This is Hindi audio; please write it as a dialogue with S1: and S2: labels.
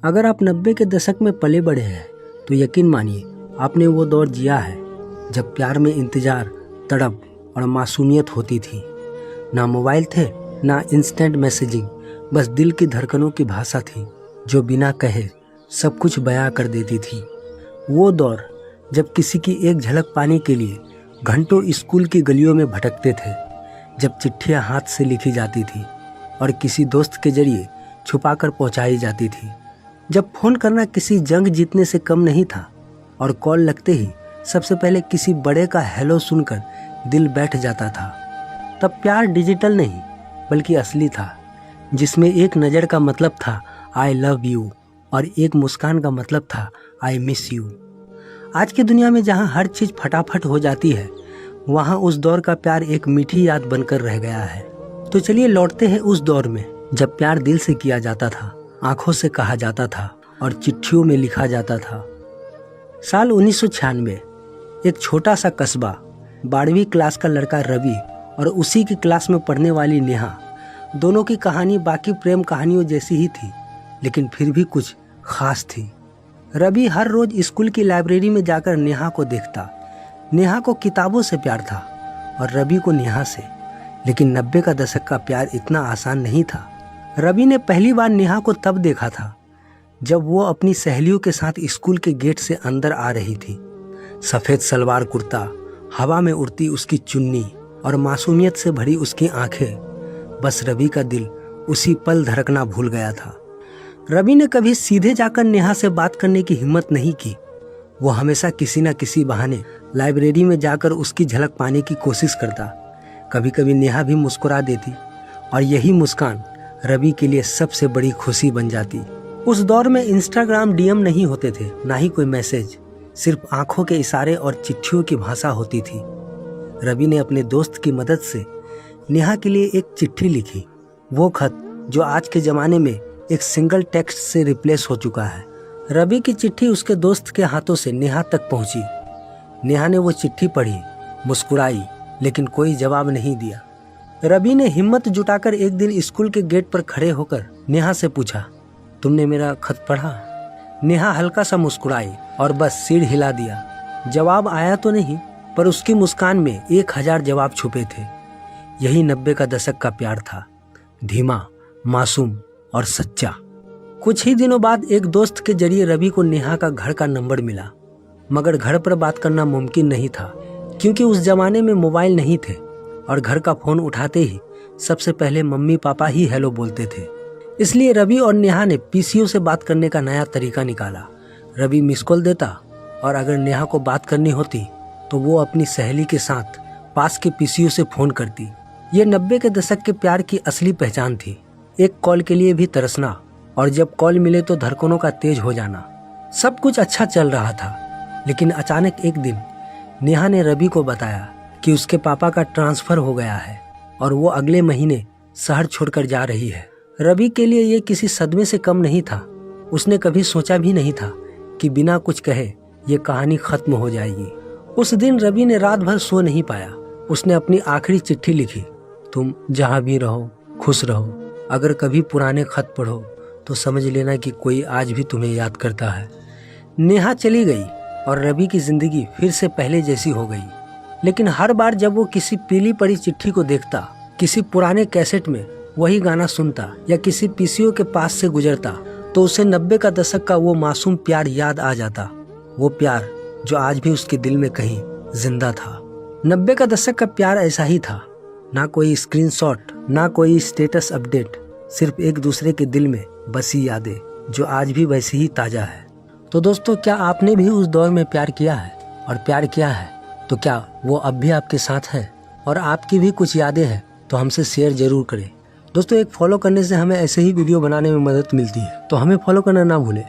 S1: अगर आप 90 के दशक में पले बड़े हैं तो यकीन मानिए आपने वो दौर जिया है जब प्यार में इंतजार, तड़प और मासूमियत होती थी। ना मोबाइल थे, ना इंस्टेंट मैसेजिंग, बस दिल की धड़कनों की भाषा थी जो बिना कहे सब कुछ बयां कर देती थी। वो दौर जब किसी की एक झलक पाने के लिए घंटों स्कूल की गलियों में भटकते थे, जब चिट्ठियां हाथ से लिखी जाती थी और किसी दोस्त के जरिए छुपाकर पहुंचाई जाती थी, जब फ़ोन करना किसी जंग जीतने से कम नहीं था और कॉल लगते ही सबसे पहले किसी बड़े का हेलो सुनकर दिल बैठ जाता था। तब प्यार डिजिटल नहीं बल्कि असली था, जिसमें एक नज़र का मतलब था आई लव यू और एक मुस्कान का मतलब था आई मिस यू। आज की दुनिया में जहाँ हर चीज़ फटाफट हो जाती है, वहाँ उस दौर का प्यार एक मीठी याद बनकर रह गया है। तो चलिए लौटते हैं उस दौर में जब प्यार दिल से किया जाता था, आंखों से कहा जाता था और चिट्ठियों में लिखा जाता था। साल 1996, एक छोटा सा कस्बा, 12वीं क्लास का लड़का रवि और उसी की क्लास में पढ़ने वाली नेहा, दोनों की कहानी बाकी प्रेम कहानियों जैसी ही थी, लेकिन फिर भी कुछ खास थी। रवि हर रोज स्कूल की लाइब्रेरी में जाकर नेहा को देखता। नेहा को किताबों से प्यार था और रवि को नेहा से। लेकिन 90 का दशक का प्यार इतना आसान नहीं था। रवि ने पहली बार नेहा को तब देखा था जब वो अपनी सहेलियों के साथ स्कूल के गेट से अंदर आ रही थी। सफ़ेद सलवार कुर्ता, हवा में उड़ती उसकी चुन्नी और मासूमियत से भरी उसकी आंखें, बस रवि का दिल उसी पल धड़कना भूल गया था। रवि ने कभी सीधे जाकर नेहा से बात करने की हिम्मत नहीं की। वो हमेशा किसी न किसी बहाने लाइब्रेरी में जाकर उसकी झलक पाने की कोशिश करता। कभी कभी नेहा भी मुस्कुरा देती और यही मुस्कान रवि के लिए सबसे बड़ी खुशी बन जाती। उस दौर में इंस्टाग्राम डीएम नहीं होते थे, ना ही कोई मैसेज, सिर्फ आंखों के इशारे और चिट्ठियों की भाषा होती थी। रवि ने अपने दोस्त की मदद से नेहा के लिए एक चिट्ठी लिखी, वो खत जो आज के ज़माने में एक सिंगल टेक्स्ट से रिप्लेस हो चुका है। रवि की चिट्ठी उसके दोस्त के हाथों से नेहा तक पहुंची। नेहा ने वो चिट्ठी पढ़ी, मुस्कुराई, लेकिन कोई जवाब नहीं दिया। रवि ने हिम्मत जुटाकर एक दिन स्कूल के गेट पर खड़े होकर नेहा से पूछा, तुमने मेरा खत पढ़ा? नेहा हल्का सा मुस्कुराई और बस सिर हिला दिया। जवाब आया तो नहीं, पर उसकी मुस्कान में 1000 जवाब छुपे थे। यही 90 का दशक का प्यार था, धीमा, मासूम और सच्चा। कुछ ही दिनों बाद एक दोस्त के जरिए रवि को नेहा का घर का नंबर मिला, मगर घर पर बात करना मुमकिन नहीं था क्योंकि उस जमाने में मोबाइल नहीं थे और घर का फोन उठाते ही सबसे पहले मम्मी पापा ही हेलो बोलते थे। इसलिए रवि और नेहा ने पीसीओ से बात करने का नया तरीका निकाला। रवि मिस कॉल देता और अगर नेहा को बात करनी होती तो वो अपनी सहेली के साथ पास के पीसीओ से फोन करती। ये 90 के दशक के प्यार की असली पहचान थी, एक कॉल के लिए भी तरसना और जब कॉल मिले तो धड़कनों का तेज हो जाना। सब कुछ अच्छा चल रहा था, लेकिन अचानक एक दिन नेहा ने रवि को बताया कि उसके पापा का ट्रांसफर हो गया है और वो अगले महीने शहर छोड़कर जा रही है। रवि के लिए ये किसी सदमे से कम नहीं था। उसने कभी सोचा भी नहीं था कि बिना कुछ कहे ये कहानी खत्म हो जाएगी। उस दिन रवि ने रात भर सो नहीं पाया। उसने अपनी आखिरी चिट्ठी लिखी, तुम जहाँ भी रहो खुश रहो। अगर कभी पुराने खत पढ़ो तो समझ लेना कि कोई आज भी तुम्हें याद करता है। नेहा चली गई और रवि की जिंदगी फिर से पहले जैसी हो गई। लेकिन हर बार जब वो किसी पीली पड़ी चिट्ठी को देखता, किसी पुराने कैसेट में वही गाना सुनता या किसी पीसीओ के पास से गुजरता, तो उसे 90 का दशक का वो मासूम प्यार याद आ जाता। वो प्यार जो आज भी उसके दिल में कहीं जिंदा था। 90 का दशक का प्यार ऐसा ही था, ना कोई स्क्रीनशॉट, ना कोई स्टेटस अपडेट, सिर्फ एक दूसरे के दिल में बसी यादें जो आज भी वैसी ही ताज़ा है। तो दोस्तों, क्या आपने भी उस दौर में प्यार किया है? और प्यार किया है तो क्या वो अब भी आपके साथ है? और आपकी भी कुछ यादें हैं तो हमसे शेयर जरूर करें। दोस्तों, एक फॉलो करने से हमें ऐसे ही वीडियो बनाने में मदद मिलती है, तो हमें फॉलो करना ना भूलें।